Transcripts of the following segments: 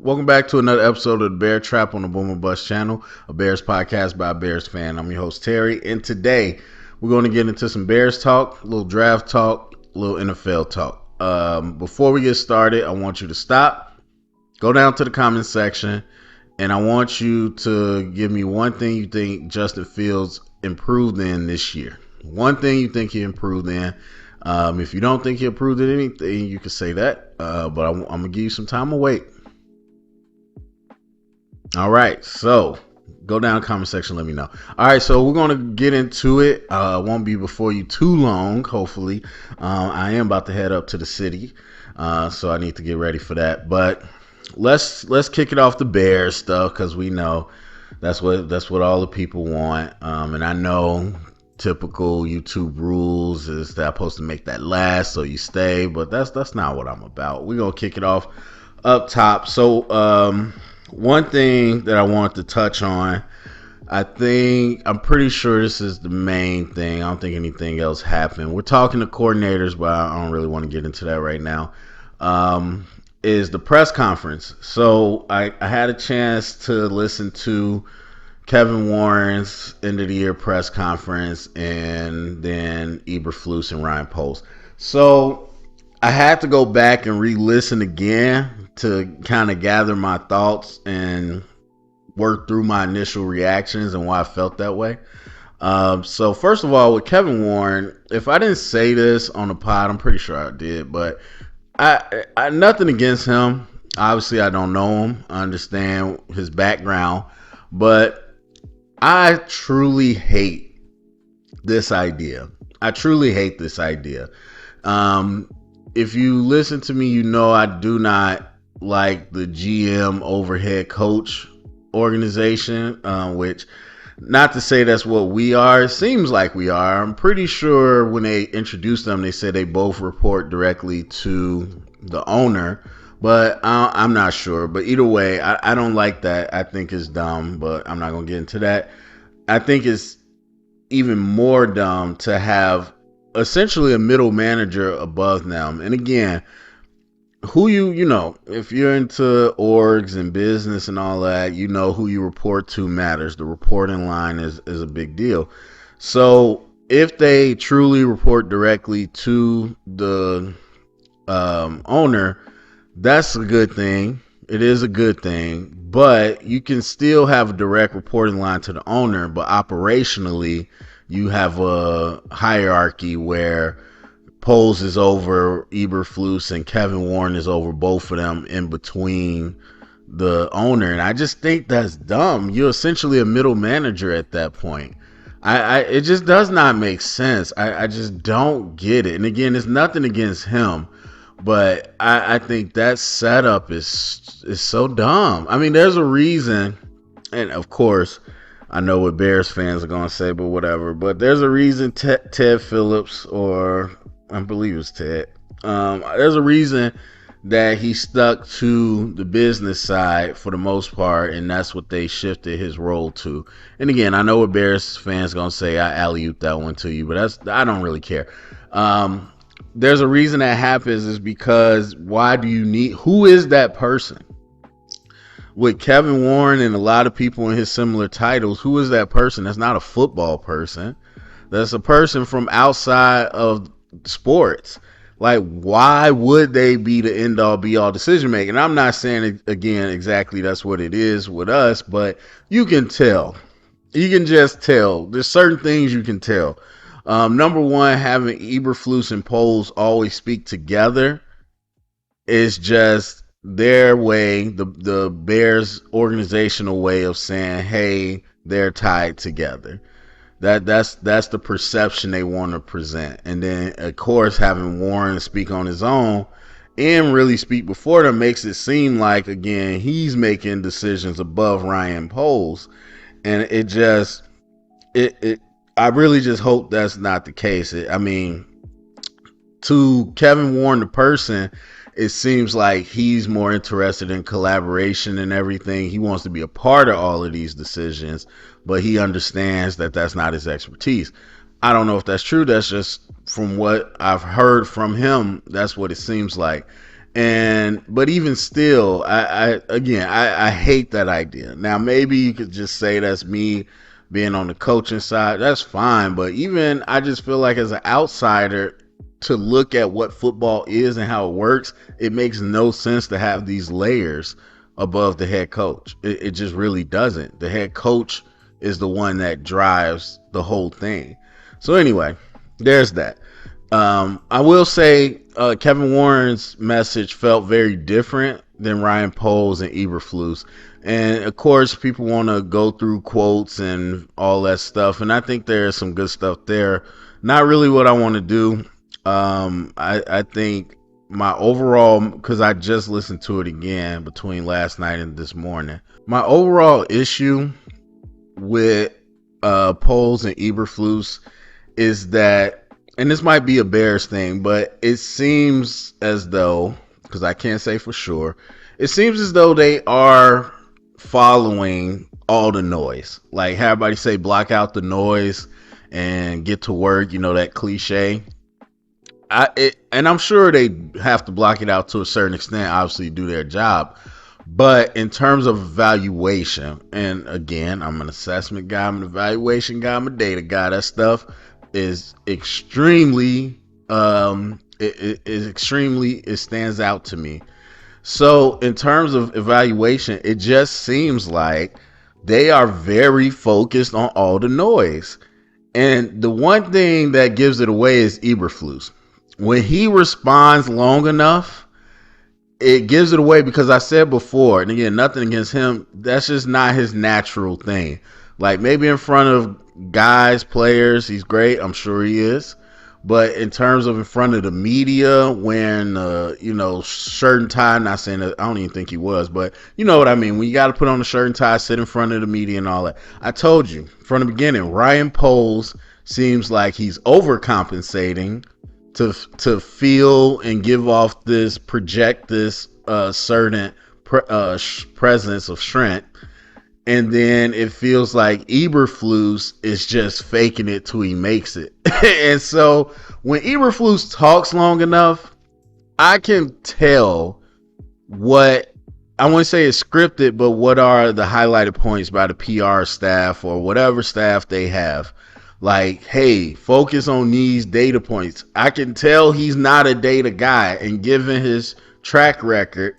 Welcome back to another episode of the Bear Trap on the Boomer Bust channel, a Bears podcast by a Bears fan. I'm your host, Terry, and today we're going to get into some Bears talk, a little draft talk, a little NFL talk. Before we get started, I want you to stop, go down to the comment section, and I want you to give me one thing you think Justin Fields improved in this year. One thing you think he improved in. If you don't think he improved in anything, you can say that, but I'm going to give you some time to wait. All right, so go down in the comment section, let me know. All right, so we're going to get into it. Won't be before you too long, hopefully. I am about to head up to the city, so I need to get ready for that. But let's kick it off the Bears stuff, because we know that's what all the people want. And I know typical YouTube rules is that I'm supposed to make that last so you stay, but that's not what I'm about. We're going to kick it off up top. So one thing that I want to touch on, I'm pretty sure this is the main thing. I don't think anything else happened. We're talking to coordinators, but I don't really want to get into that right now. Is the press conference. So I had a chance to listen to Kevin Warren's end of the year press conference and then Eberflus and Ryan Post. So I had to go back and re-listen again to kind of gather my thoughts and work through my initial reactions and why I felt that way. So first of all, with Kevin Warren, if I didn't say this on the pod, I'm pretty sure I did, but I nothing against him. Obviously, I don't know him. I understand his background, but I truly hate this idea. If you listen to me, you know I do not like the GM overhead coach organization, which, not to say that's what we are, it seems like we are. I'm pretty sure when they introduced them, they said they both report directly to the owner, but I'm not sure. But either way, I don't like that. I think it's dumb, but I'm not going to get into that. I think it's even more dumb to have essentially a middle manager above them. And again, who you know, if you're into orgs and business and all that, you know who you report to matters. The reporting line is a big deal. So if they truly report directly to the owner, that's a good thing. It is a good thing, but you can still have a direct reporting line to the owner, but operationally you have a hierarchy where Poles is over Eberflus and Kevin Warren is over both of them in between the owner. And I just think that's dumb. You're essentially a middle manager at that point. It just does not make sense. I just don't get it. And again, it's nothing against him, but I think that setup is so dumb. I mean, there's a reason, and of course, I know what Bears fans are going to say, but whatever. But there's a reason Ted Phillips, or I believe it's Ted. There's a reason that he stuck to the business side for the most part, and that's what they shifted his role to. And again, I know what Bears fans gonna say. I alley-ooped that one to you, but I don't really care. There's a reason that happens, is because who is that person? With Kevin Warren and a lot of people in his similar titles, who is that person? That's not a football person. That's a person from outside of sports. Like, why would they be the end all be all decision making? I'm not saying, again, exactly that's what it is with us, but you can tell. You can just tell. There's certain things you can tell. Number one, having Eberflus and Poles always speak together is just their way, the Bears organizational way of saying, hey, they're tied together. That's the perception they want to present. And then, of course, having Warren speak on his own and really speak before them makes it seem like, again, he's making decisions above Ryan Poles. And I really just hope that's not the case. I mean, to Kevin Warren, the person, it seems like he's more interested in collaboration and everything. He wants to be a part of all of these decisions, but he understands that that's not his expertise. I don't know if that's true. That's just from what I've heard from him. That's what it seems like. But even still, I hate that idea. Now maybe you could just say that's me being on the coaching side. That's fine. But even I just feel like as an outsider to look at what football is and how it works, it makes no sense to have these layers above the head coach. It just really doesn't. The head coach is the one that drives the whole thing. So anyway, there's that. I will say Kevin Warren's message felt very different than Ryan Poles and Eberflus. And of course, people want to go through quotes and all that stuff. And I think there's some good stuff there. Not really what I want to do. I think my overall, because I just listened to it again between last night and this morning, my overall issue with Poles and Eberflus is that, and this might be a Bears thing, but it seems as though, because I can't say for sure, it seems as though they are following all the noise. Like everybody say, block out the noise and get to work, that cliche. And I'm sure they have to block it out to a certain extent, obviously do their job. But in terms of evaluation, and again, I'm an assessment guy, I'm an evaluation guy, I'm a data guy, that stuff is extremely, it stands out to me. So in terms of evaluation, it just seems like they are very focused on all the noise. And the one thing that gives it away is Eberflus. When he responds long enough, it gives it away, because I said before, and again, nothing against him, that's just not his natural thing. Like maybe in front of guys, players, he's great. I'm sure he is. But in terms of in front of the media, wearing, shirt and tie, not saying that, I don't even think he was, but you know what I mean. When you got to put on a shirt and tie, sit in front of the media and all that. I told you from the beginning, Ryan Poles seems like he's overcompensating to feel and give off this, project this certain presence of strength. And then it feels like Eberflus is just faking it till he makes it. And so when Eberflus talks long enough, I can tell what, I wouldn't say it's scripted, but what are the highlighted points by the PR staff or whatever staff they have. Like, hey, focus on these data points. I can tell he's not a data guy, and given his track record,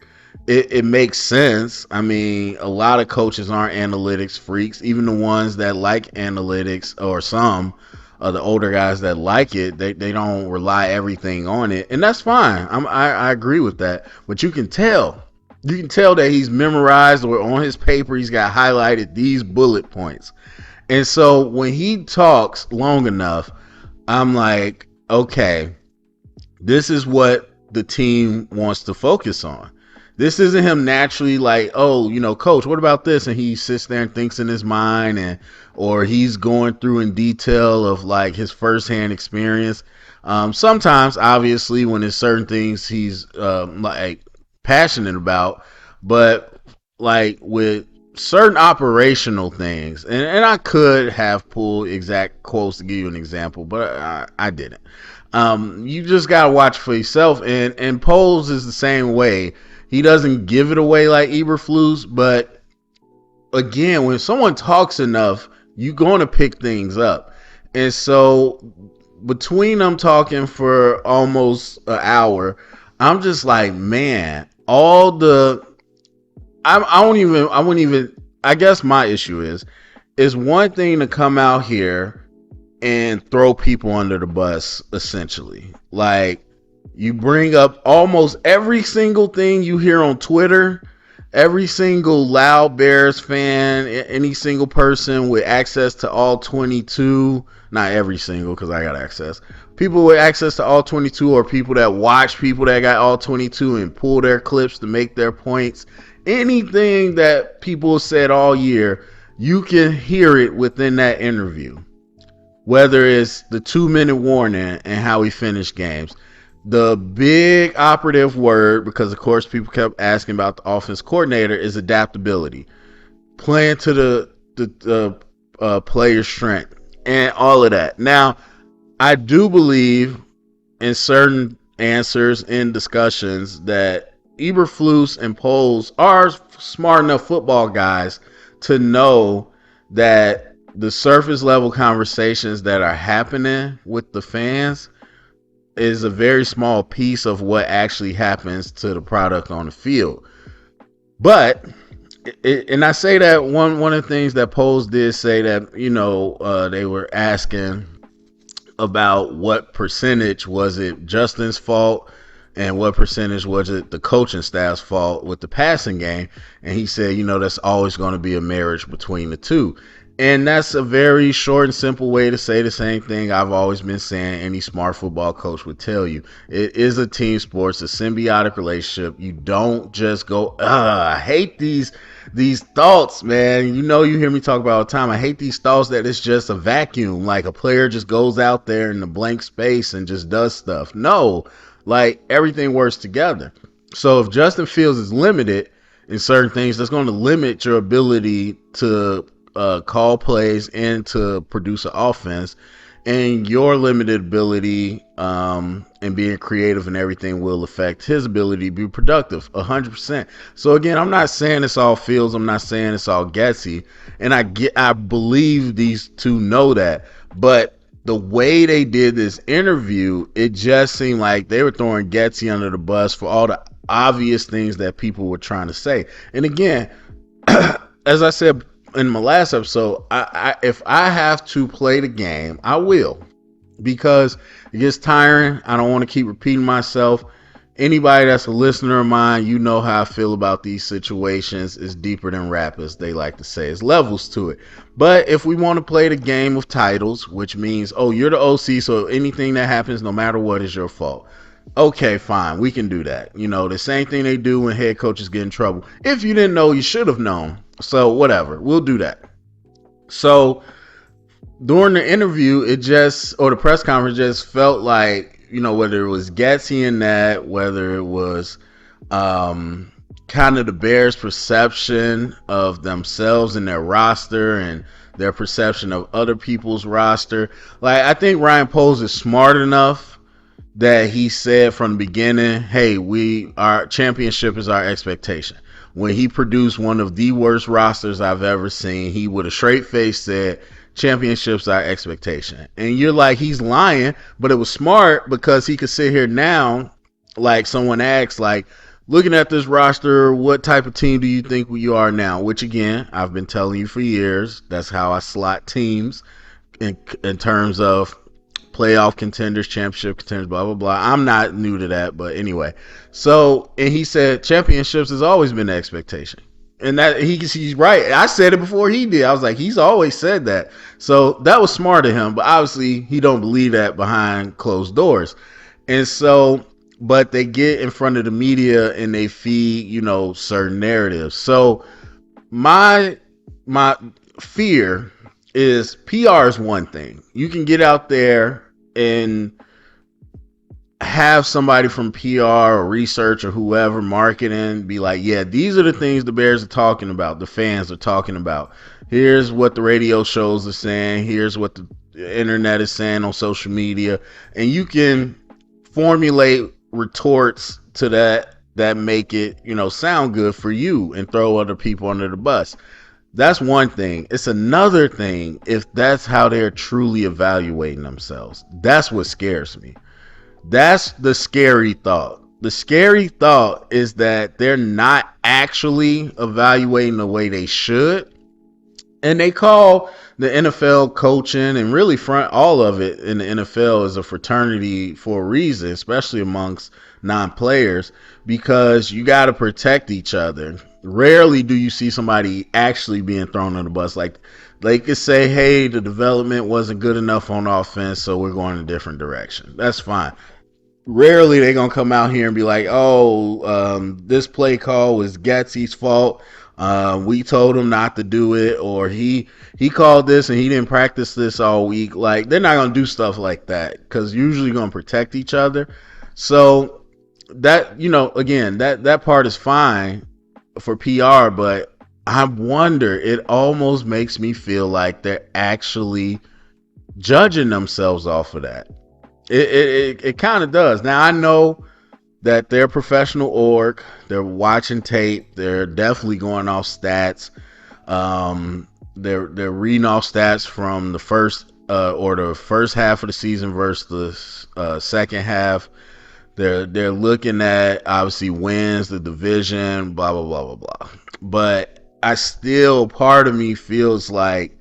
it makes sense. I mean, a lot of coaches aren't analytics freaks. Even the ones that like analytics, or some of the older guys that like it, they don't rely everything on it, and that's fine. I agree with that. But you can tell that he's memorized, or on his paper he's got highlighted these bullet points. And so when he talks long enough, I'm like, okay, this is what the team wants to focus on. This isn't him naturally like, oh, coach, what about this? And he sits there and thinks in his mind, or he's going through in detail of like his firsthand experience. Sometimes, obviously, when there's certain things he's like passionate about, but like with certain operational things, and I could have pulled exact quotes to give you an example, but I didn't. You just gotta watch for yourself, and Poles is the same way. He doesn't give it away like Eberflus, but again, when someone talks enough, you're going to pick things up. And so between them talking for almost an hour, I'm just like, man, I guess my issue is one thing to come out here and throw people under the bus, essentially. Like, you bring up almost every single thing you hear on Twitter, every single loud Bears fan, any single person with access to all 22, not every single, because I got access. People with access to all 22, or people that watch people that got all 22 and pull their clips to make their points. Anything that people said all year, you can hear it within that interview. Whether it's the 2-minute warning and how he finished games. The big operative word, because of course people kept asking about the offense coordinator, is adaptability. Playing to the player's strength and all of that. Now, I do believe in certain answers in discussions that Eberflus and Poles are smart enough football guys to know that the surface level conversations that are happening with the fans is a very small piece of what actually happens to the product on the field. But and I say that one of the things that Poles did say that, they were asking about what percentage was it Justin's fault and what percentage was it the coaching staff's fault with the passing game. And he said, that's always going to be a marriage between the two. And that's a very short and simple way to say the same thing I've always been saying. Any smart football coach would tell you. It is a team sport. It's a symbiotic relationship. You don't just go, I hate these thoughts, man. You hear me talk about all the time. I hate these thoughts that it's just a vacuum. Like a player just goes out there in the blank space and just does stuff. No, like everything works together. So if Justin Fields is limited in certain things, that's going to limit your ability to call plays and to produce an offense, and your limited ability and being creative and everything will affect his ability to be productive 100%. So again, I'm not saying it's all Fields. I'm not saying it's all Getsy, and I believe these two know that, but the way they did this interview, it just seemed like they were throwing Getsy under the bus for all the obvious things that people were trying to say. And again, as I said in my last episode, if I have to play the game, I will, because it gets tiring. I don't want to keep repeating myself. Anybody that's a listener of mine, you know how I feel about these situations. It's deeper than rap, as they like to say. It's levels to it. But if we want to play the game of titles, which means, you're the OC, so anything that happens, no matter what, is your fault. Okay, fine. We can do that. The same thing they do when head coaches get in trouble. If you didn't know, you should have known. So whatever, we'll do that. So during the interview, or the press conference, just felt like, whether it was Getsy in that, whether it was kind of the Bears' perception of themselves and their roster and their perception of other people's roster. Like, I think Ryan Poles is smart enough that he said from the beginning, hey, our championship is our expectation. When he produced one of the worst rosters I've ever seen, he with a straight face said, championships are expectation. And you're like, he's lying, but it was smart because he could sit here now, like someone asks, like, looking at this roster, what type of team do you think you are now? Which again, I've been telling you for years, that's how I slot teams in terms of playoff contenders, championship contenders, blah, blah, blah. I'm not new to that, but anyway. So, and he said championships has always been the expectation. And that he's right. I said it before he did. I was like, he's always said that. So that was smart of him, but obviously he don't believe that behind closed doors. And so, but they get in front of the media and they feed, certain narratives. So my fear is PR is one thing. You can get out there and have somebody from PR or research or whoever, marketing, be like, yeah, these are the things the Bears are talking about, the fans are talking about. Here's what the radio shows are saying. Here's what the internet is saying on social media. And you can formulate retorts to that make it, sound good for you and throw other people under the bus. That's one thing. It's another thing if that's how they're truly evaluating themselves. That's what scares me. That's the scary thought. The scary thought is that they're not actually evaluating the way they should. And they call the NFL coaching and really front all of it in the NFL as a fraternity for a reason, especially amongst non-players, because you got to protect each other. Rarely do you see somebody actually being thrown on the bus. Like they could say, hey, the development wasn't good enough on offense, so we're going in a different direction. That's fine. Rarely they're going to come out here and be like, this play call was Getsy's fault. We told him not to do it, or he called this and he didn't practice this all week. Like, they're not going to do stuff like that because usually going to protect each other. So that, again, that part is fine for PR, but I wonder, it almost makes me feel like they're actually judging themselves off of that. It kind of does. Now, I know that they're a professional org. They're watching tape. They're definitely going off stats. They're reading off stats from the first half of the season versus the second half. They're looking at obviously wins, the division, blah blah blah blah blah. But I still, part of me feels like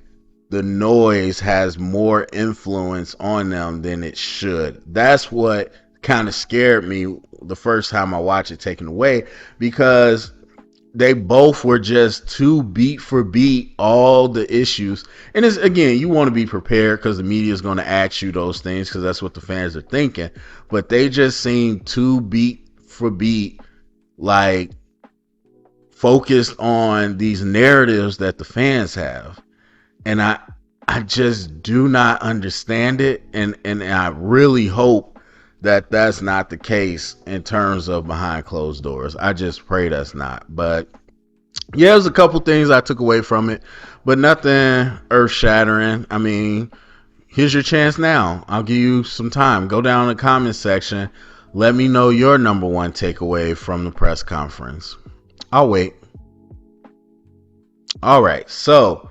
the noise has more influence on them than it should. That's what kind of scared me the first time I watched it taken away, because they both were just too beat for beat all the issues. And it's, again, you want to be prepared because the media is going to ask you those things because that's what the fans are thinking. But they just seem too beat for beat, like focused on these narratives that the fans have. And I just do not understand it. And I really hope that that's not the case in terms of behind closed doors. I just pray that's not. But yeah, there's a couple things I took away from it, but nothing earth shattering. I mean, here's your chance now. I'll give you some time. Go down in the comment section. Let me know your number one takeaway from the press conference. I'll wait. All right, so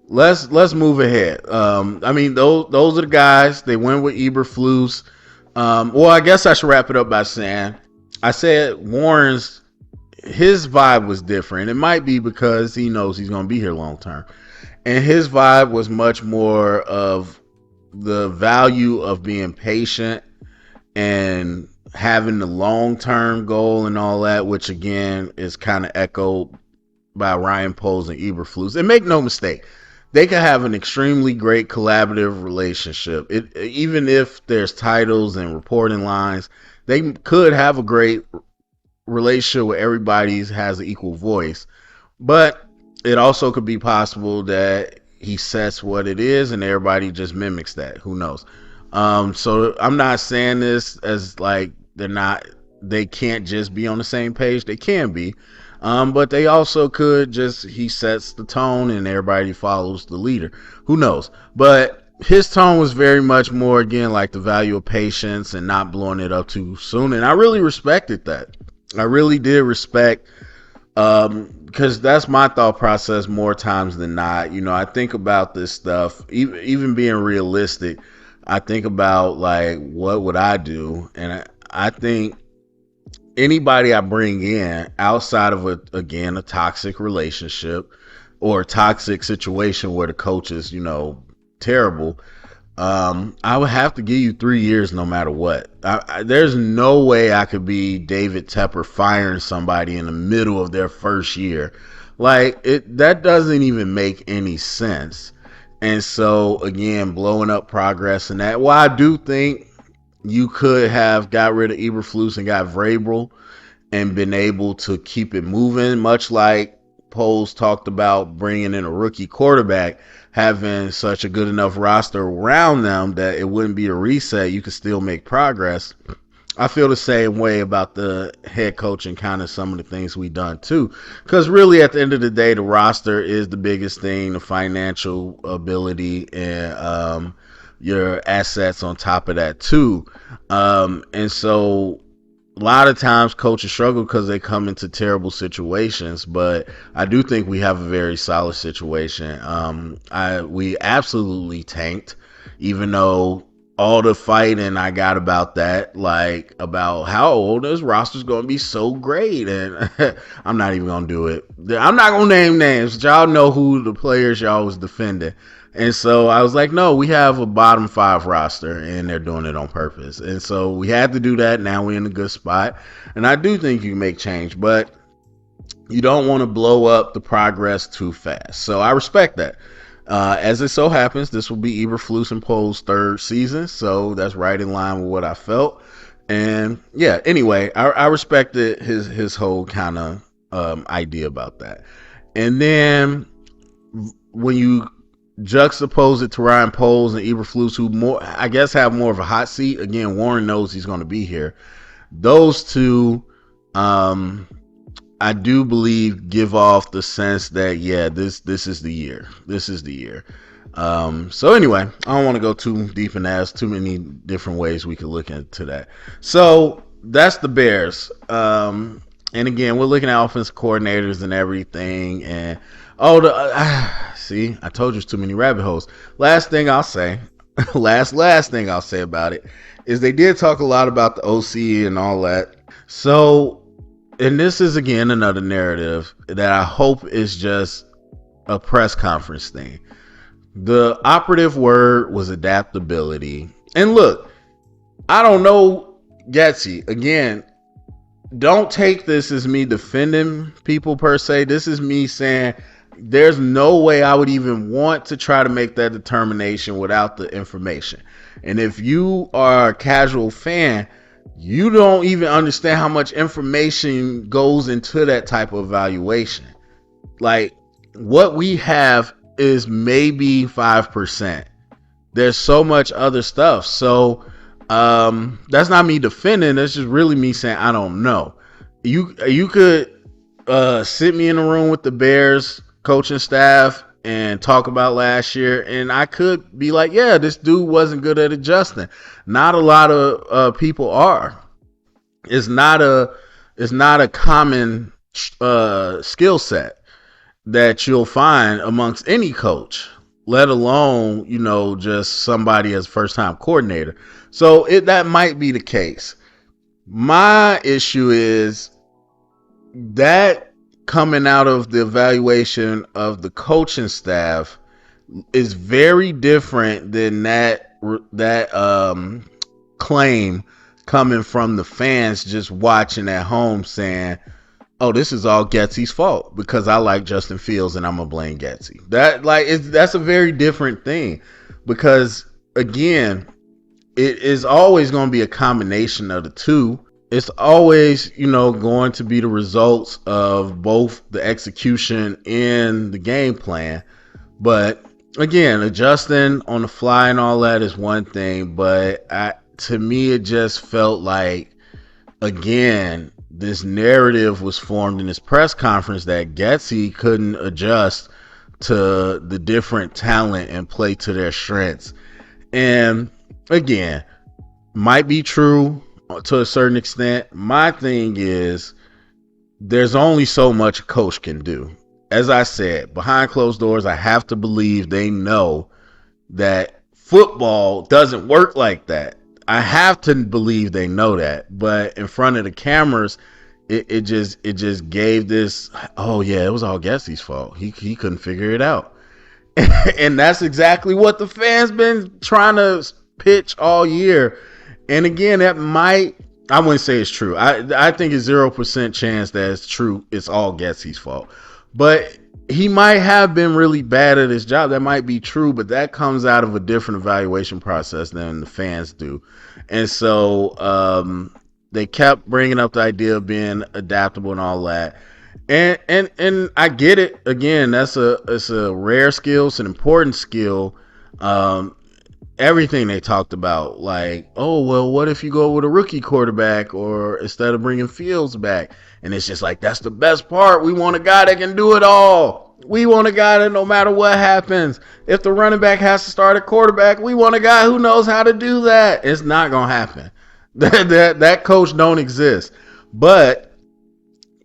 let's move ahead. I mean, those are the guys. They went with Eberflus. Well, I guess I should wrap it up by saying I said Warren's, his vibe was different. It might be because he knows he's going to be here long term, and his vibe was much more of the value of being patient and having the long term goal and all that, which again is kind of echoed by Ryan Poles and Eberflus. And make no mistake, they could have an extremely great collaborative relationship. Even if there's titles and reporting lines, they could have a great relationship where everybody has an equal voice. But it also could be possible that he sets what it is and everybody just mimics that. Who knows? So I'm not saying this as like they can't just be on the same page. They can be. But they also could just, he sets the tone and everybody follows the leader. Who knows? But his tone was very much more, again, like the value of patience and not blowing it up too soon. And I really respected that. I really did respect, because that's my thought process more times than not. You know, I think about this stuff, even being realistic. I think about like, what would I do? And I think anybody I bring in outside of a toxic relationship or a toxic situation where the coach is, terrible, I would have to give you 3 years no matter what. There's no way I could be David Tepper firing somebody in the middle of their first year. That doesn't even make any sense. And so again, blowing up progress and that. Well, I do think you could have got rid of Eberflus and got Vrabel and been able to keep it moving, much like Poles talked about bringing in a rookie quarterback, having such a good enough roster around them that it wouldn't be a reset. You could still make progress. I feel the same way about the head coach and kind of some of the things we've done too. Because really, at the end of the day, the roster is the biggest thing, the financial ability and your assets on top of that too. And so a lot of times coaches struggle because they come into terrible situations, but I do think we have a very solid situation. We absolutely tanked, even though all the fighting I got about that, like about how this roster's going to be so great, and I'm not even going to do it. I'm not going to name names. Y'all know who the players y'all was defending. And so I was like, no, we have a bottom 5 roster and they're doing it on purpose. And so we had to do that. Now we're in a good spot. And I do think you can make change, but you don't want to blow up the progress too fast. So I respect that. As it so happens, this will be Eberflus and Pole's 3rd season. So that's right in line with what I felt. And yeah, anyway, I respected his whole kind of idea about that. And then when you juxtapose it to Ryan Poles and Eberflus, who I guess have more of a hot seat. Again, Warren knows he's going to be here. Those two, I do believe, give off the sense that this is the year. This is the year. So anyway, I don't want to go too deep in that. There's too many different ways we could look into that. So that's the Bears. And again, we're looking at offensive coordinators and everything. And see, I told you it's too many rabbit holes. Last thing I'll say, last thing I'll say about it is they did talk a lot about the OC and all that. So, and this is again another narrative that I hope is just a press conference thing. The operative word was adaptability. And look, I don't know Getsy. Again, don't take this as me defending people per se. This is me saying there's no way I would even want to try to make that determination without the information. And if you are a casual fan, you don't even understand how much information goes into that type of evaluation. Like, what we have is maybe 5%. There's so much other stuff. So that's not me defending. That's just really me saying I don't know. You could sit me in a room with the Bears coaching staff and talk about last year, and I could be like, yeah, this dude wasn't good at adjusting. Not a lot of people are. It's not a common skill set that you'll find amongst any coach, let alone, just somebody as first time coordinator. So that might be the case. My issue is that coming out of the evaluation of the coaching staff is very different than that claim coming from the fans just watching at home saying, oh, this is all Getsy's fault because I like Justin Fields and I'm gonna blame Getsy. That's a very different thing, because again, it is always going to be a combination of the two. It's always, going to be the results of both the execution and the game plan. But again, adjusting on the fly and all that is one thing, but to me, it just felt like, again, this narrative was formed in this press conference that Getsy couldn't adjust to the different talent and play to their strengths. And again, might be true to a certain extent. My thing is, there's only so much a coach can do. As I said, behind closed doors, I have to believe they know that football doesn't work like that. I have to believe they know that, but in front of the cameras, it just gave this, oh yeah, it was all Getsy's fault. He couldn't figure it out. And that's exactly what the fans been trying to pitch all year. And again, that I wouldn't say it's true. I think it's 0% chance that it's true. It's all Getsy's fault. But he might have been really bad at his job. That might be true, but that comes out of a different evaluation process than the fans do. And so they kept bringing up the idea of being adaptable and all that. And I get it. Again, it's a rare skill. It's an important skill. Everything they talked about, like, oh, well, what if you go with a rookie quarterback or instead of bringing Fields back? And it's just like, that's the best part. We want a guy that can do it all. We want a guy that no matter what happens, if the running back has to start at quarterback, we want a guy who knows how to do that. It's not going to happen. That coach don't exist. But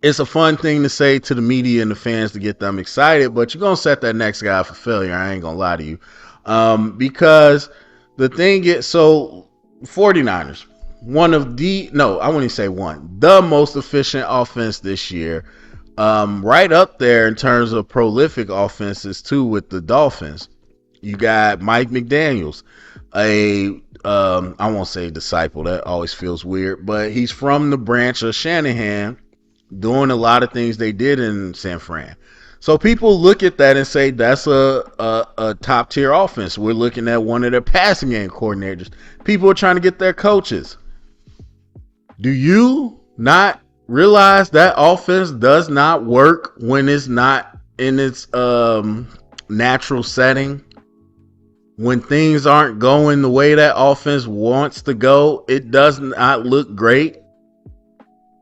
it's a fun thing to say to the media and the fans to get them excited, but you're going to set that next guy for failure. I ain't going to lie to you. Because the thing is, so 49ers, the most efficient offense this year, right up there in terms of prolific offenses too with the Dolphins. You got Mike McDaniels, I won't say disciple, that always feels weird, but he's from the branch of Shanahan, doing a lot of things they did in San Fran. So people look at that and say that's a top tier offense. We're looking at one of their passing game coordinators. People are trying to get their coaches. Do you not realize that offense does not work when it's not in its natural setting? When things aren't going the way that offense wants to go, it does not look great.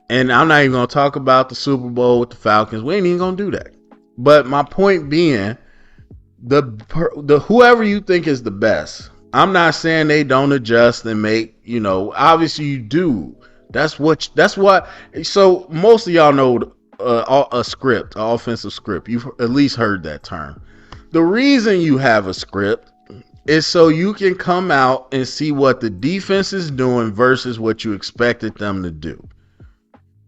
And I'm not even going to talk about the Super Bowl with the Falcons. We ain't even going to do that. But my point being, the whoever you think is the best, I'm not saying they don't adjust and make, obviously you do. That's what. So most of y'all know a script, an offensive script. You've at least heard that term. The reason you have a script is so you can come out and see what the defense is doing versus what you expected them to do.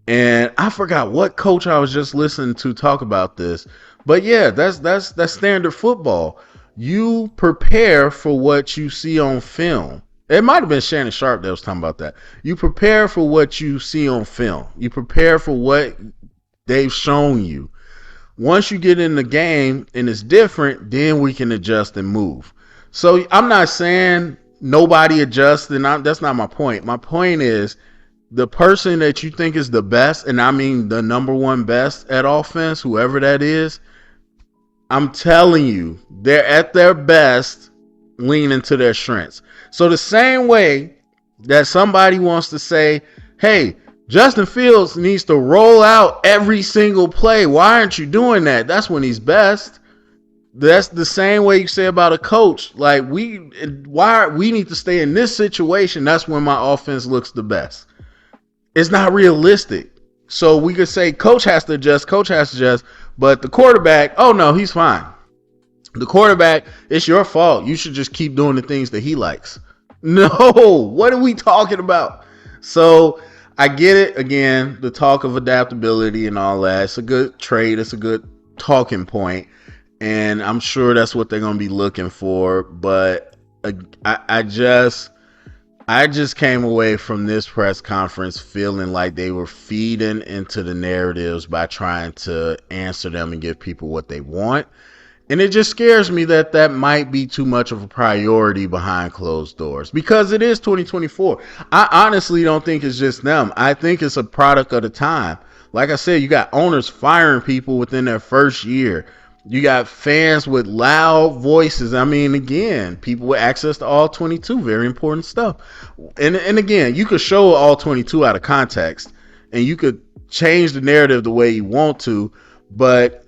And I forgot what coach I was just listening to talk about this. But yeah, that's standard football. You prepare for what you see on film. It might have been Shannon Sharp that was talking about that. You prepare for what you see on film. You prepare for what they've shown you. Once you get in the game and it's different, then we can adjust and move. So I'm not saying nobody adjusts, and that's not my point. My point is the person that you think is the best, and I mean the number one best at offense, whoever that is, I'm telling you, they're at their best leaning to their strengths. So the same way that somebody wants to say, hey, Justin Fields needs to roll out every single play. Why aren't you doing that? That's when he's best. That's the same way you say about a coach. Like we need to stay in this situation. That's when my offense looks the best. It's not realistic. So we could say coach has to adjust, but the quarterback, oh no, he's fine. The quarterback, it's your fault. You should just keep doing the things that he likes. No, what are we talking about? So I get it. Again, the talk of adaptability and all that. It's a good trade. It's a good talking point. And I'm sure that's what they're going to be looking for. But I just came away from this press conference feeling like they were feeding into the narratives by trying to answer them and give people what they want. And it just scares me that might be too much of a priority behind closed doors, because it is 2024. I honestly don't think it's just them. I think it's a product of the time. Like I said, you got owners firing people within their first year. You got fans with loud voices. I mean, again, people with access to all 22, very important stuff. And again, you could show all 22 out of context and you could change the narrative the way you want to, but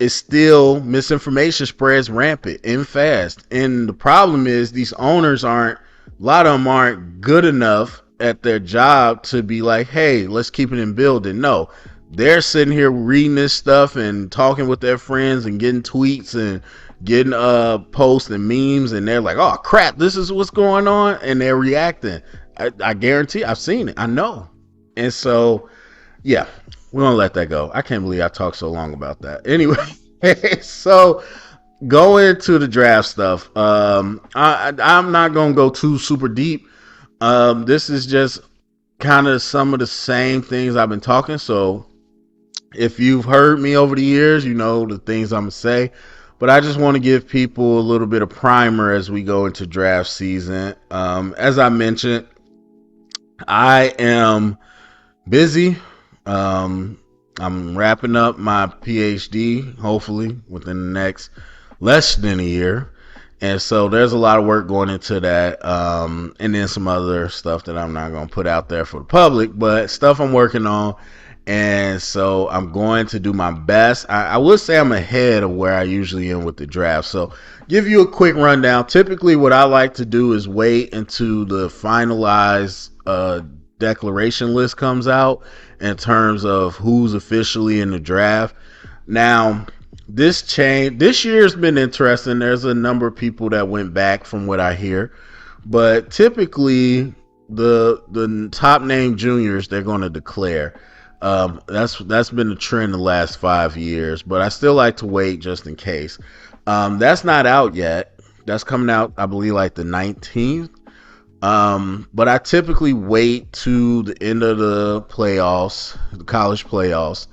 it's still misinformation spreads rampant and fast. And the problem is these owners a lot of them aren't good enough at their job to be like, hey, let's keep it in building. No, they're sitting here reading this stuff and talking with their friends and getting tweets and getting posts and memes, and they're like, oh crap, this is what's going on, and they're reacting. I guarantee, I've seen it, I know. And so yeah, we're gonna let that go. I can't believe I talked so long about that. Anyway, so going to the draft stuff. I'm not gonna go too super deep. This is just kind of some of the same things I've been talking. So if you've heard me over the years, you know the things I'm gonna say. But I just want to give people a little bit of primer as we go into draft season. As I mentioned, I am busy. I'm wrapping up my PhD, hopefully within the next less than a year. And so there's a lot of work going into that. And then some other stuff that I'm not going to put out there for the public, but stuff I'm working on. And so I'm going to do my best. I would say I'm ahead of where I usually am with the draft. So give you a quick rundown. Typically what I like to do is wait until the finalized declaration list comes out in terms of who's officially in the draft. Now, this year's been interesting. There's a number of people that went back from what I hear, but typically the top name juniors, they're going to declare. That's been the trend the last 5 years, but I still like to wait just in case. That's not out yet. That's coming out, I believe, like the 19th. But I typically wait to the end of the playoffs, the college playoffs,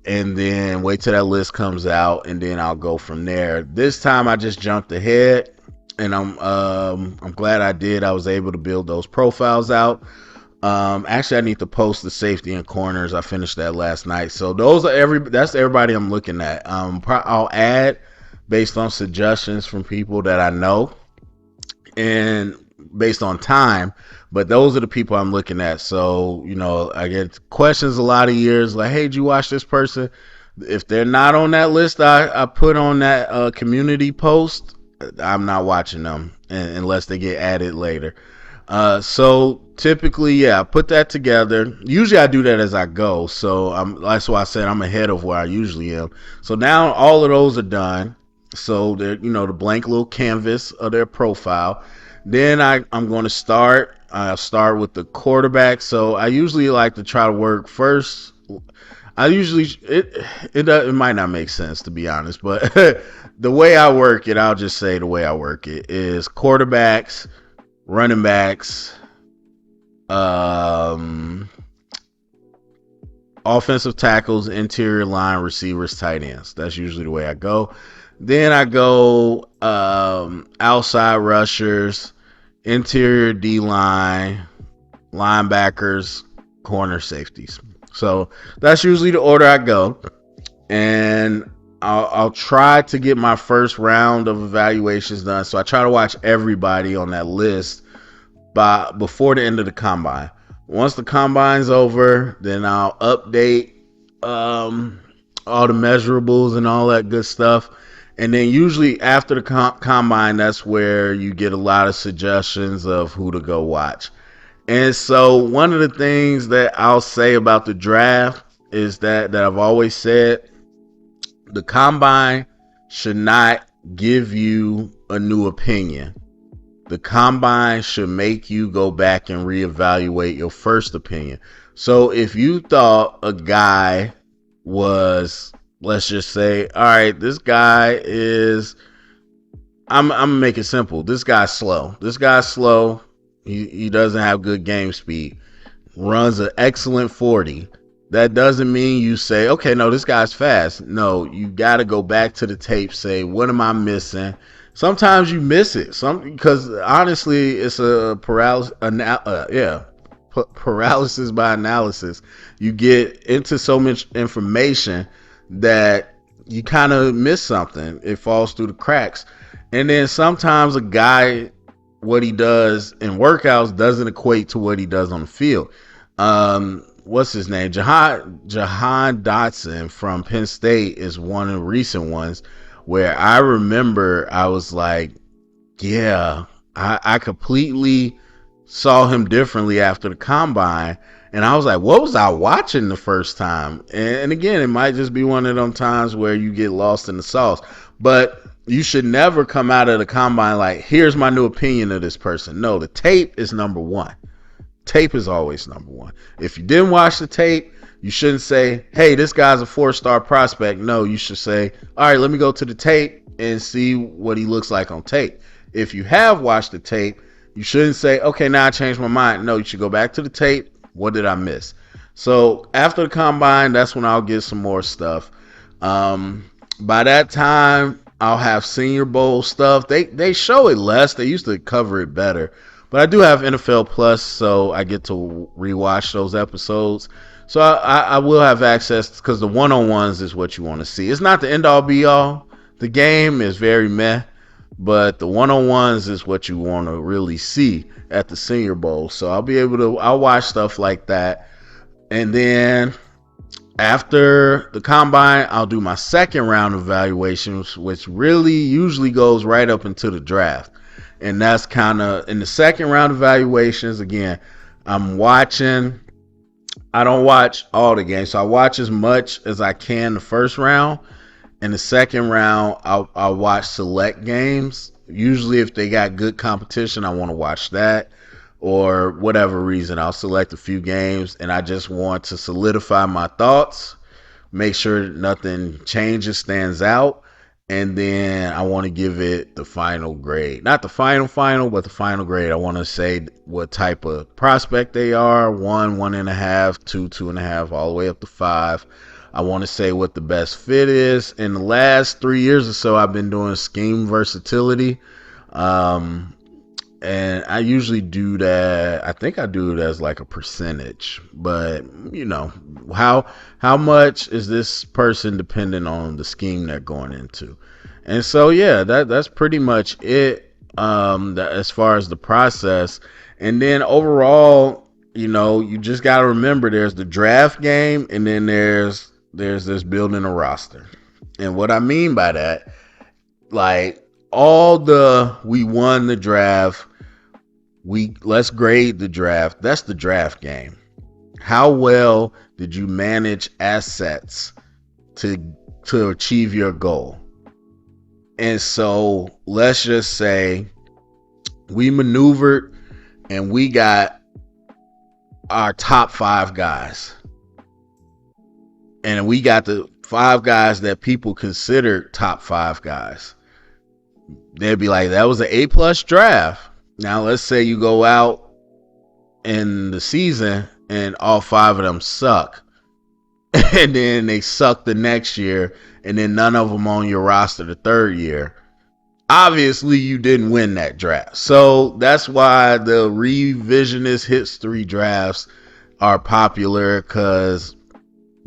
and then wait till that list comes out, and then I'll go from there. This time I just jumped ahead, and I'm glad I did. I was able to build those profiles out. Actually, I need to post the safety and corners. I finished that last night. So that's everybody I'm looking at. I'll add based on suggestions from people that I know and based on time, but those are the people I'm looking at. So, you know, I get questions a lot of years like, hey, did you watch this person? If they're not on that list I put on that community post, I'm not watching them unless they get added later. So typically, yeah, I put that together. Usually I do that as I go. So that's why I said I'm ahead of where I usually am. So now all of those are done. So they're, the blank little canvas of their profile. Then I'm going to start. I'll start with the quarterback. So I usually like to try to work first. I usually it might not make sense, to be honest, but the way I work it, I'll just say the way I work it is quarterbacks, running backs, um, offensive tackles, interior line, receivers, tight ends. That's usually the way I go. Then I go outside rushers, interior D line, linebackers, corner safeties. So that's usually the order I go. And I'll try to get my first round of evaluations done. So I try to watch everybody on that list before the end of the combine. Once the combine's over, then I'll update all the measurables and all that good stuff. And then usually after the combine, that's where you get a lot of suggestions of who to go watch. And so one of the things that I'll say about the draft is that I've always said, the combine should not give you a new opinion. The combine should make you go back and reevaluate your first opinion. So if you thought a guy was, let's just say, all right, this guy is, I'm gonna make it simple. This guy's slow. He doesn't have good game speed. Runs an excellent 40. That doesn't mean you say, okay, no, this guy's fast. No, you got to go back to the tape, say, what am I missing? Sometimes you miss it, because honestly, it's a paralysis by analysis. You get into so much information that you kind of miss something. It falls through the cracks. And then sometimes a guy, what he does in workouts doesn't equate to what he does on the field. What's his name? Jahan Dotson from Penn State is one of the recent ones where I remember I was like, yeah, I completely saw him differently after the combine. And I was like, what was I watching the first time? And again, it might just be one of them times where you get lost in the sauce. But you should never come out of the combine like, here's my new opinion of this person. No, the tape is number one. Tape is always number one. If you didn't watch the tape, you shouldn't say, hey, this guy's a 4-star prospect. No, you should say, all right, let me go to the tape and see what he looks like on tape. If you have watched the tape, you shouldn't say, okay, now I changed my mind. No, you should go back to the tape. What did I miss? So after the combine, that's when I'll get some more stuff. By that time, I'll have Senior Bowl stuff. They show it less. They used to cover it better. But I do have NFL Plus, so I get to rewatch those episodes. So I will have access, because the one-on-ones is what you want to see. It's not the end-all be-all. The game is very meh, but the one-on-ones is what you want to really see at the Senior Bowl. So I'll watch stuff like that. And then after the combine, I'll do my second round of evaluations, which really usually goes right up into the draft. And that's kind of in the second round of evaluations. Again, I don't watch all the games. So I watch as much as I can the first round. In the second round, I'll watch select games. Usually if they got good competition, I want to watch that. Or whatever reason, I'll select a few games and I just want to solidify my thoughts, make sure nothing changes, stands out. And then I want to give it the final grade. Not the final, but the final grade. I want to say what type of prospect they are. 1, 1.5, 2, 2.5, all the way up to 5. I want to say what the best fit is. In the last 3 years or so, I've been doing scheme versatility. And I usually do that. I think I do it as like a percentage, but how much is this person dependent on the scheme they're going into? And so, yeah, that's pretty much it. As far as the process, and then overall, you just got to remember there's the draft game, and then there's this building a roster. And what I mean by that, like we won the draft, let's grade the draft. That's the draft game. How well did you manage assets to achieve your goal? And so let's just say we maneuvered and we got our top 5 guys. And we got the 5 guys that people consider top 5 guys. They'd be like, that was an A+ draft. Now let's say you go out in the season and all 5 of them suck. And then they suck the next year, and then none of them on your roster the third year. Obviously, you didn't win that draft. So that's why the revisionist history drafts are popular, because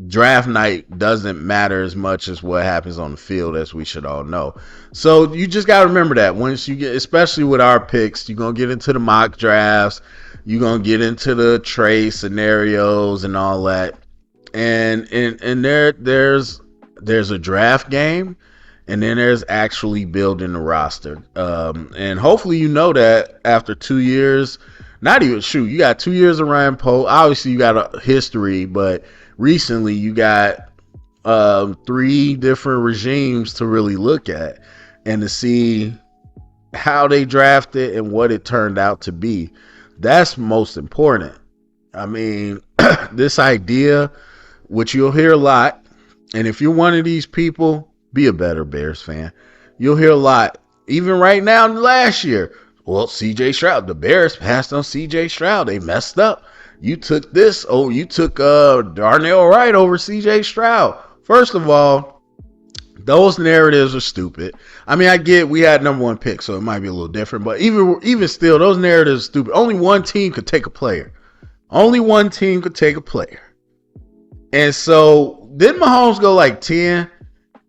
draft night doesn't matter as much as what happens on the field, as we should all know. So you just got to remember that once you get, especially with our picks, you're going to get into the mock drafts, you're going to get into the trade scenarios and all that. And there's a draft game, and then there's actually building the roster. And hopefully you know that after 2 years, not even, you got 2 years of Ryan Poe. Obviously you got a history, but recently you got 3 different regimes to really look at and to see how they drafted and what it turned out to be. That's most important. I mean, this idea, which you'll hear a lot, and if you're one of these people, be a better Bears fan. You'll hear a lot, even right now last year. Well, CJ Stroud, the Bears passed on CJ Stroud. They messed up. You took this. Oh, you took Darnell Wright over CJ Stroud. First of all, those narratives are stupid. I mean, I get we had number 1 pick, so it might be a little different. But even still, those narratives are stupid. Only one team could take a player. Only one team could take a player. And so didn't Mahomes go like 10?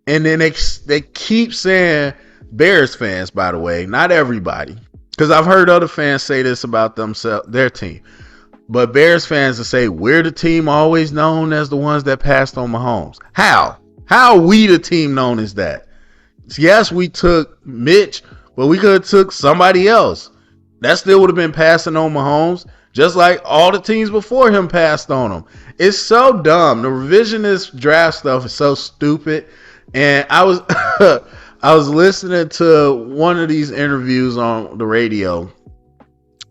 And then they keep saying, Bears fans, by the way, not everybody, because I've heard other fans say this about themselves, their team. But Bears fans will say, we're the team always known as the ones that passed on Mahomes. How? How are we the team known as that? Yes, we took Mitch, but we could have took somebody else. That still would have been passing on Mahomes, just like all the teams before him passed on him. It's so dumb. The revisionist draft stuff is so stupid. And I was I was listening to one of these interviews on the radio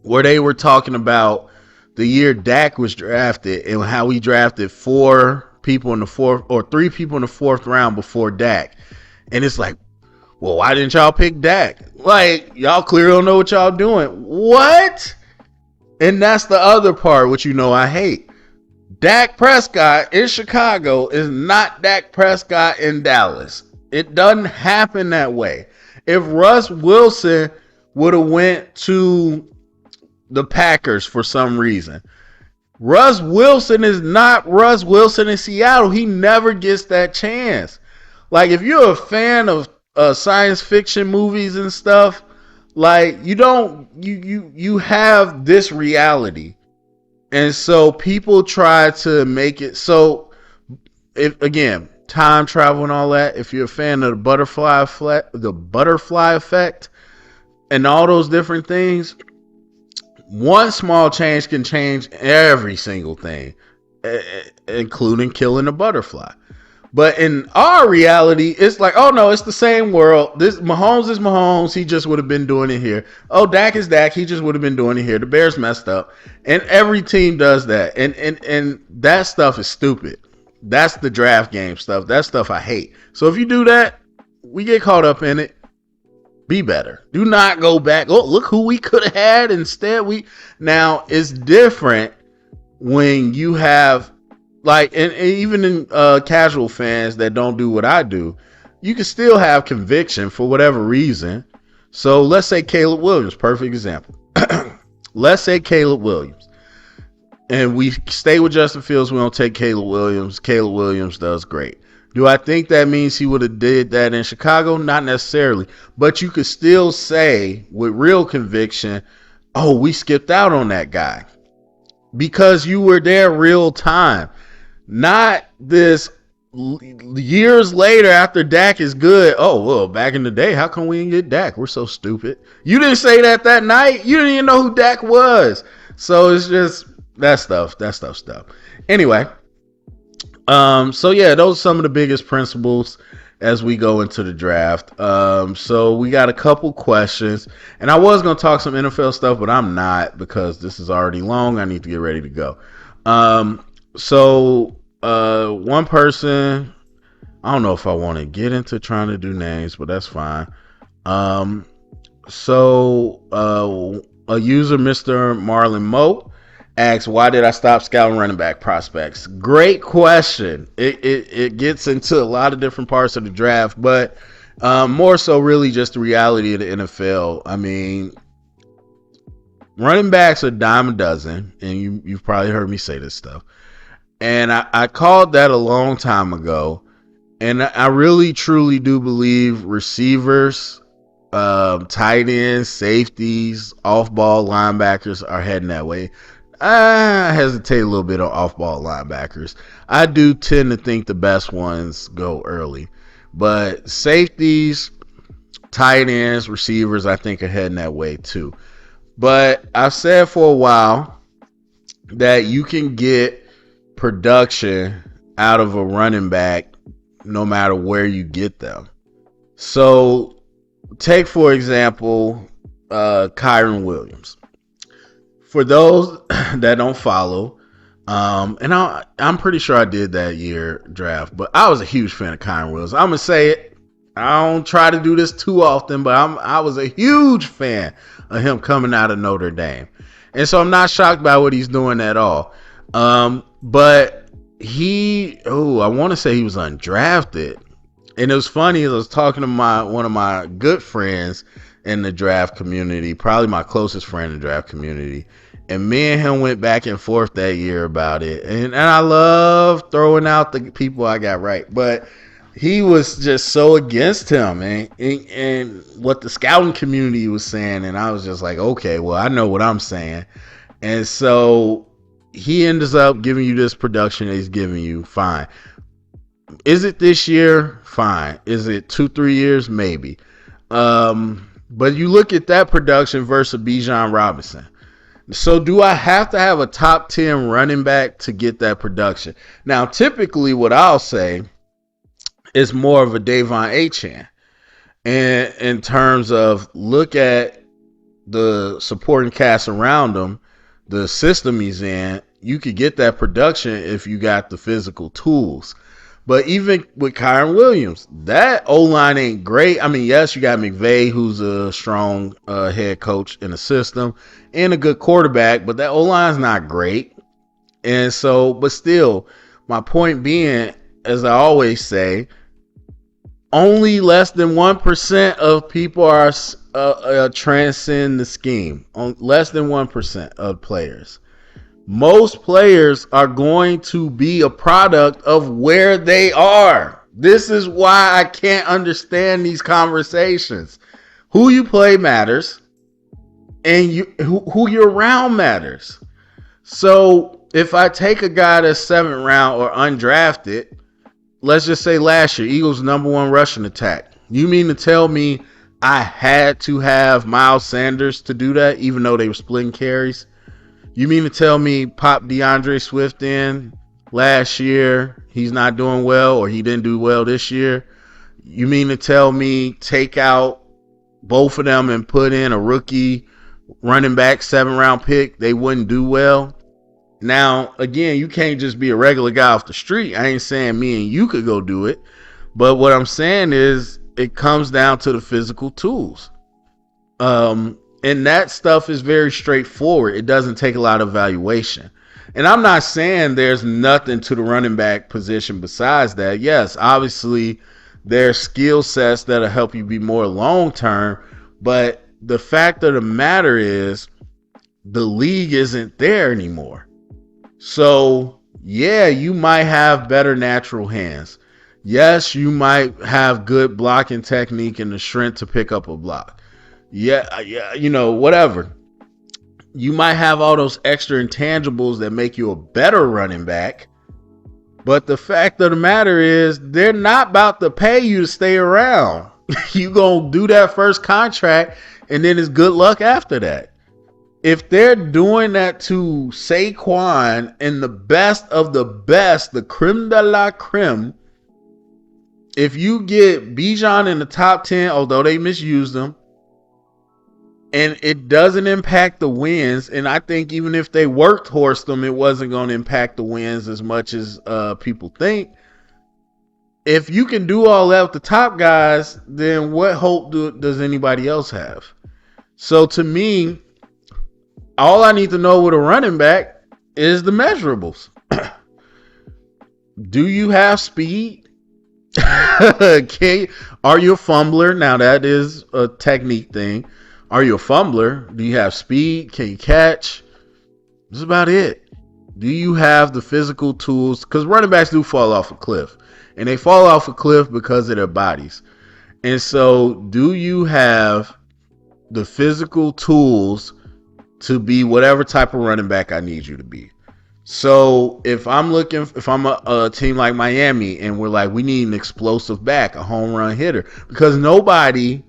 where they were talking about the year Dak was drafted and how we drafted 4 people in the 4th or 3 people in the 4th round before Dak. And it's like, well, why didn't y'all pick Dak? Like, y'all clearly don't know what y'all doing. What? And that's the other part, which you know I hate. Dak Prescott in Chicago is not Dak Prescott in Dallas. It doesn't happen that way. If Russ Wilson would have went to the Packers for some reason, Russ Wilson is not Russ Wilson in Seattle. He never gets that chance. Like, if you're a fan of science fiction movies and stuff, like, you have this reality. And so people try to make it so, if again, time travel and all that, if you're a fan of the butterfly effect and all those different things, one small change can change every single thing, including killing a butterfly. But in our reality, it's like, oh no, it's the same world. This Mahomes is Mahomes. He just would have been doing it here. Oh, Dak is Dak. He just would have been doing it here. The Bears messed up. And every team does that. And that stuff is stupid. That's the draft game stuff. That stuff I hate. So if you do that, we get caught up in it. Be better. Do not go back. Oh, look who we could have had instead. Now it's different when you have, like, and even in casual fans that don't do what I do, you can still have conviction for whatever reason. So let's say Caleb Williams, perfect example. Let's say Caleb Williams, and we stay with Justin Fields. We don't take Caleb Williams. Caleb Williams does great. Do I think that means he would have did that in Chicago? Not necessarily. But you could still say with real conviction, oh, we skipped out on that guy, because you were there real time. Not this, years later, after Dak is good, oh well, back in the day, how come we didn't get Dak? We're so stupid. You didn't say that night. You didn't even know who Dak was. So it's just that stuff. Anyway, so yeah, those are some of the biggest principles as we go into the draft. So we got a couple questions, and I was gonna talk some NFL stuff, but I'm not because this is already long. I need to get ready to go. One person, I don't know if I want to get into trying to do names, but that's fine. A user, Mr. Marlon Moe, asks, why did I stop scouting running back prospects? Great question. It gets into a lot of different parts of the draft, but more so really just the reality of the NFL. I mean, running backs are a dime a dozen, and you've probably heard me say this stuff. And I called that a long time ago. And I really, truly do believe receivers, tight ends, safeties, off-ball linebackers are heading that way. I hesitate a little bit on off-ball linebackers. I do tend to think the best ones go early. But safeties, tight ends, receivers, I think are heading that way too. But I've said for a while that you can get production out of a running back no matter where you get them. So take, for example, Kyren Williams. For those that don't follow, and I'm pretty sure I did that year draft, but I was a huge fan of Kyren Williams. I'm going to say it. I don't try to do this too often, but I was a huge fan of him coming out of Notre Dame. And so I'm not shocked by what he's doing at all. But I want to say he was undrafted. And it was funny, I was talking to one of my good friends in the draft community, probably my closest friend in the draft community. And me and him went back and forth that year about it. And I love throwing out the people I got right. But he was just so against him and what the scouting community was saying. And I was just like, okay, well, I know what I'm saying. And so he ends up giving you this production that he's giving you. Fine. Is it this year? Fine. Is it 2-3 years? Maybe. But you look at that production versus Bijan Robinson. So do I have to have a top 10 running back to get that production? Now, typically what I'll say is more of a Davon Achane. And in terms of look at the supporting cast around him, the system he's in, you could get that production if you got the physical tools. But even with Kyren Williams, that O-line ain't great. I mean, yes, you got McVay, who's a strong head coach in the system and a good quarterback, but that O-line's not great. And so, but still, my point being, as I always say, only less than 1% of people are transcend the scheme. Less than 1% of players. Most players are going to be a product of where they are. This is why I can't understand these conversations. Who you play matters, and who you're around matters. So if I take a guy that's 7th round or undrafted, let's just say last year, Eagles' #1 rushing attack. You mean to tell me I had to have Miles Sanders to do that, even though they were splitting carries? You mean to tell me pop DeAndre Swift in last year, he's not doing well, or he didn't do well this year? You mean to tell me take out both of them and put in a rookie running back 7th round pick, they wouldn't do well? Now, again, you can't just be a regular guy off the street. I ain't saying me and you could go do it. But what I'm saying is it comes down to the physical tools. And that stuff is very straightforward. It doesn't take a lot of evaluation. And I'm not saying there's nothing to the running back position besides that. Yes, obviously there's skill sets that'll help you be more long-term. But the fact of the matter is the league isn't there anymore. So, yeah, you might have better natural hands. Yes, you might have good blocking technique and the strength to pick up a block. Yeah, whatever. You might have all those extra intangibles that make you a better running back, But the fact of the matter is, they're not about to pay you to stay around. You gonna do that first contract, and then it's good luck after that. If they're doing that to Saquon and the best of the best, the creme de la creme, if you get Bijan in the top 10, although they misused them, and it doesn't impact the wins, and I think even if they worked horse them, it wasn't going to impact the wins as much as people think. If you can do all that with the top guys, then what hope does anybody else have? So to me, all I need to know with a running back is the measurables. Do you have speed? Are you a fumbler? Now that is a technique thing. Are you a fumbler? Do you have speed? Can you catch? That's about it. Do you have the physical tools? Because running backs do fall off a cliff. And they fall off a cliff because of their bodies. And so do you have the physical tools to be whatever type of running back I need you to be? So if I'm a team like Miami and we're like, we need an explosive back, a home run hitter, because nobody,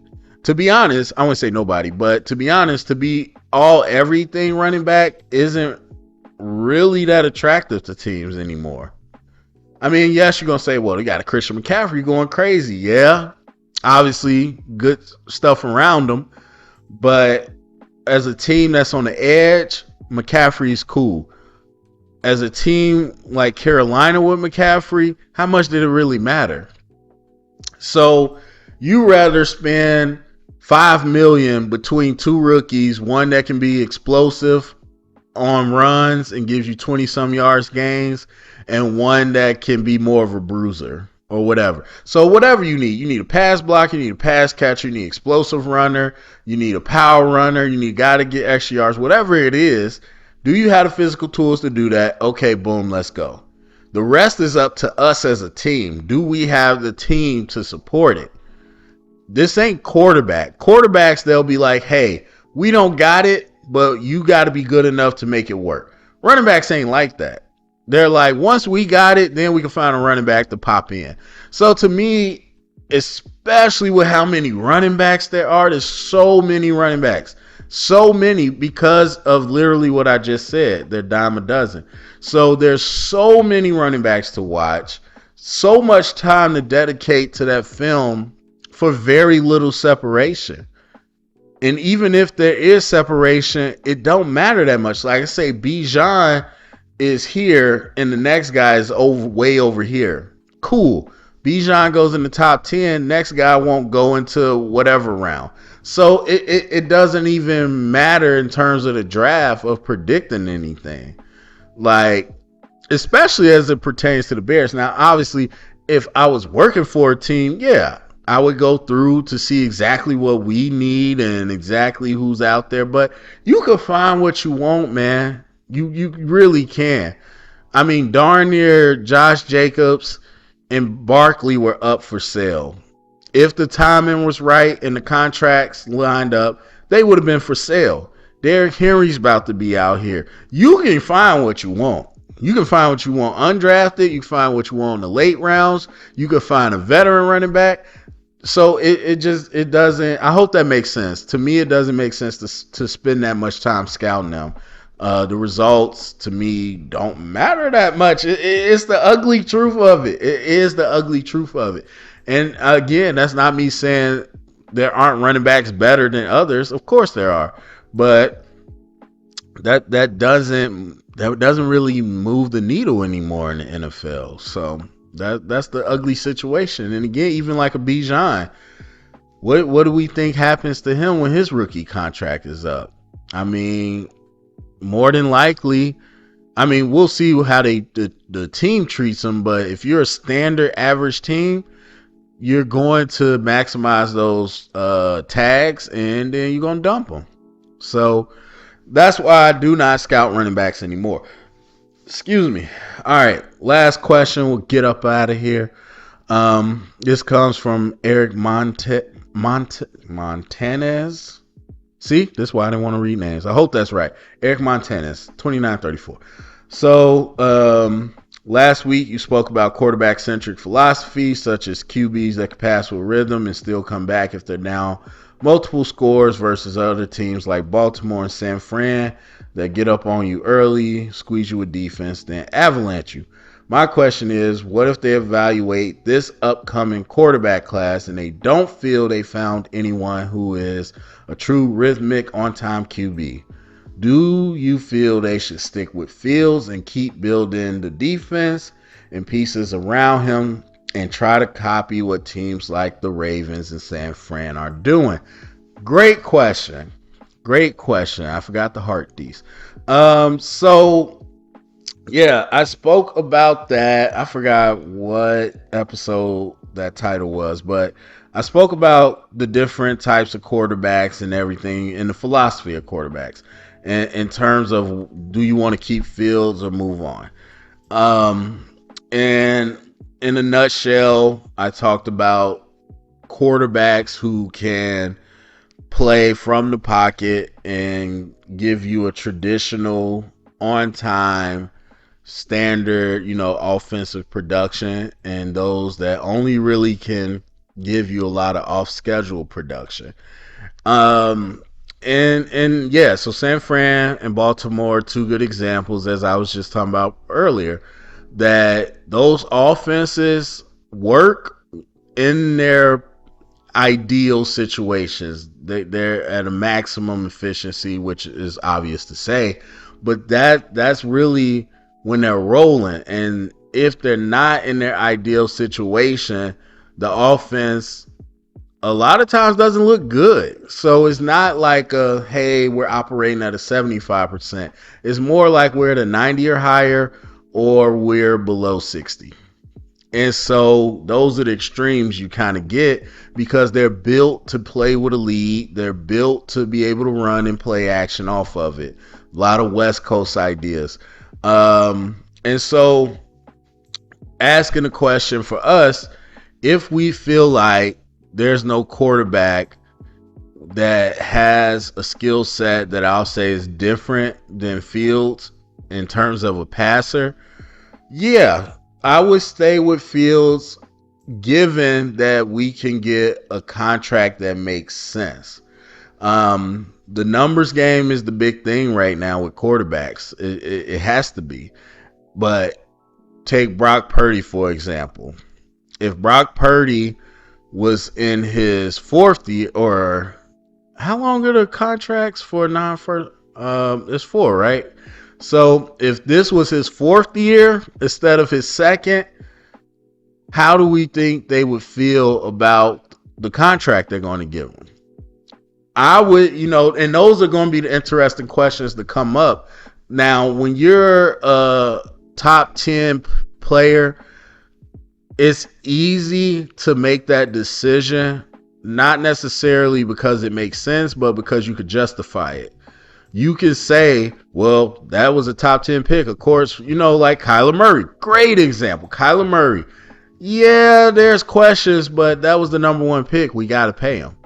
to be honest, I wouldn't say nobody, but to be honest, to be everything running back isn't really that attractive to teams anymore. I mean, yes, you're going to say, well, they got a Christian McCaffrey going crazy. Yeah, obviously good stuff around them, but as a team that's on the edge, McCaffrey's cool. As a team like Carolina with McCaffrey, how much did it really matter? So you rather spend $5 million between two rookies, one that can be explosive on runs and gives you 20 some yards gains, and one that can be more of a bruiser or whatever. So whatever you need a pass blocker, you need a pass catcher, you need an explosive runner, you need a power runner, you need a guy to get extra yards, whatever it is. Do you have the physical tools to do that? Okay, boom, let's go. The rest is up to us as a team. Do we have the team to support it? This ain't quarterback. Quarterbacks, they'll be like, hey, we don't got it, but you got to be good enough to make it work. Running backs ain't like that. They're like, once we got it, then we can find a running back to pop in. So to me, especially with how many running backs there are, there's so many running backs. So many because of literally what I just said. They're dime a dozen. So there's so many running backs to watch. So much time to dedicate to that film for very little separation. And even if there is separation, it don't matter that much. Like I say, Bijan is here and the next guy is way over here. Cool. Bijan goes in the top 10. Next guy won't go into whatever round. So it doesn't even matter in terms of the draft of predicting anything. Like, especially as it pertains to the Bears. Now, obviously, if I was working for a team, yeah, I would go through to see exactly what we need and exactly who's out there. But you can find what you want, man. You really can. I mean, darn near Josh Jacobs and Barkley were up for sale. If the timing was right and the contracts lined up, they would have been for sale. Derrick Henry's about to be out here. You can find what you want. You can find what you want undrafted. You can find what you want in the late rounds. You can find a veteran running back. So it doesn't. I hope that makes sense. To me, it doesn't make sense to spend that much time scouting them. The results to me don't matter that much. It's the ugly truth of it. It is the ugly truth of it. And again, that's not me saying there aren't running backs better than others. Of course there are, but that doesn't really move the needle anymore in the NFL. So that's the ugly situation. And again, even like a Bijan, what do we think happens to him when his rookie contract is up? I mean, more than likely, I mean, we'll see how the team treats him. But if you're a standard average team, you're going to maximize those tags, and then you're going to dump them. So that's why I do not scout running backs anymore. Excuse me. All right, last question. We'll get up out of here. This comes from Eric Montanez. See, that's why I didn't want to read names. I hope that's right. Eric Montanez, 2934. So Last week, you spoke about quarterback-centric philosophy, such as QBs that can pass with rhythm and still come back if they're down multiple scores versus other teams like Baltimore and San Fran that get up on you early, squeeze you with defense, then avalanche you. My question is, what if they evaluate this upcoming quarterback class and they don't feel they found anyone who is a true rhythmic on-time QB? Do you feel they should stick with Fields and keep building the defense and pieces around him and try to copy what teams like the Ravens and San Fran are doing? Great question. Great question. I forgot the heart D's. Yeah, I spoke about that. I forgot what episode that title was, but I spoke about the different types of quarterbacks and everything and the philosophy of quarterbacks in terms of do you want to keep Fields or move on. And in a nutshell, I talked about quarterbacks who can play from the pocket and give you a traditional on time standard, offensive production, and those that only really can give you a lot of off schedule production. Um and yeah, so San Fran and Baltimore, two good examples, as I was just talking about earlier, that those offenses work in their ideal situations. They're at a maximum efficiency, which is obvious to say, but that's really when they're rolling. And if they're not in their ideal situation, the offense a lot of times doesn't look good. So it's not like hey, we're operating at a 75%. It's more like we're at a 90 or higher, or we're below 60. And so those are the extremes you kind of get because they're built to play with a lead. They're built to be able to run and play action off of it. A lot of West Coast ideas. And so asking the question for us, if we feel like there's no quarterback that has a skill set that I'll say is different than Fields in terms of a passer, yeah, I would stay with Fields given that we can get a contract that makes sense. The numbers game is the big thing right now with quarterbacks. It has to be. But take Brock Purdy, for example. If Brock Purdy was in his fourth year, or how long are the contracts for non-first? It's 4, right? So if this was his fourth year instead of his second, how do we think they would feel about the contract they're going to give him? I would, and those are going to be the interesting questions to come up. Now, when you're a top 10 player, it's easy to make that decision, not necessarily because it makes sense, but because you could justify it. You can say, well, that was a top 10 pick. Of course, like Kyler Murray. Great example. Kyler Murray. Yeah, there's questions, but that was the number 1 pick. We got to pay him.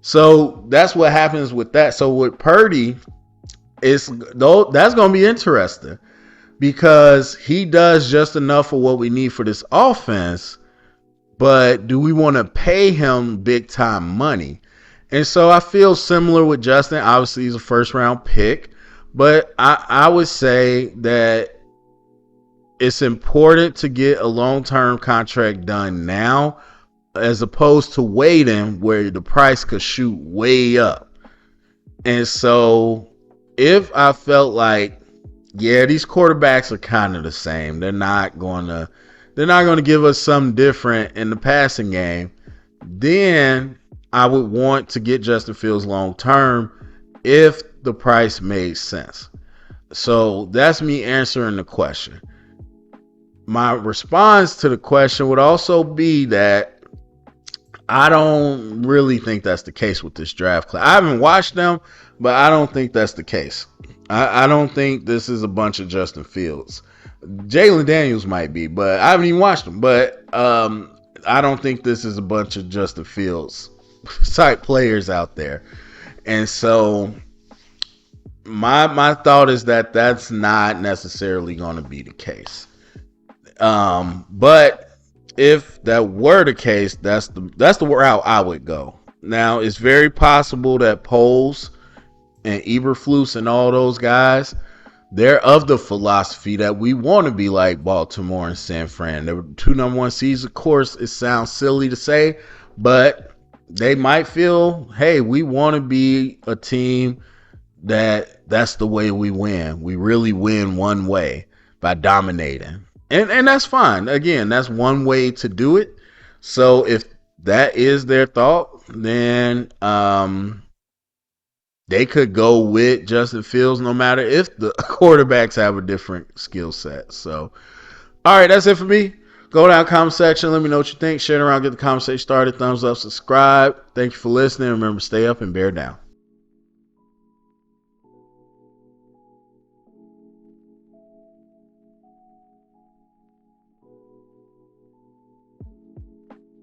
So that's what happens with that. So with Purdy, that's going to be interesting because he does just enough of what we need for this offense. But do we want to pay him big time money? And so I feel similar with Justin. Obviously, he's a first round pick, but I would say that it's important to get a long-term contract done now as opposed to waiting where the price could shoot way up. And so if I felt like, yeah, these quarterbacks are kind of the same, they're not going to give us something different in the passing game, then I would want to get Justin Fields long term if the price made sense. So that's me answering the question. My response to the question would also be that I don't really think that's the case with this draft class. I haven't watched them, but I don't think that's the case. I don't think this is a bunch of Justin Fields. Jalen Daniels might be, but I haven't even watched them. But I don't think this is a bunch of Justin Fields type players out there. And so my thought is that that's not necessarily going to be the case. But if that were the case, that's the route I would go. Now it's very possible that Poles and Eberflus and all those guys, they're of the philosophy that we want to be like Baltimore and San Fran. They were 2 number 1 seeds. Of course, it sounds silly to say, but they might feel, hey, we want to be a team that's the way we win. We really win one way, by dominating. And that's fine. Again, that's one way to do it. So if that is their thought, then they could go with Justin Fields no matter if the quarterbacks have a different skill set. So, all right, that's it for me. Go down comment section. Let me know what you think. Share it around. Get the conversation started. Thumbs up. Subscribe. Thank you for listening. Remember, stay up and bear down.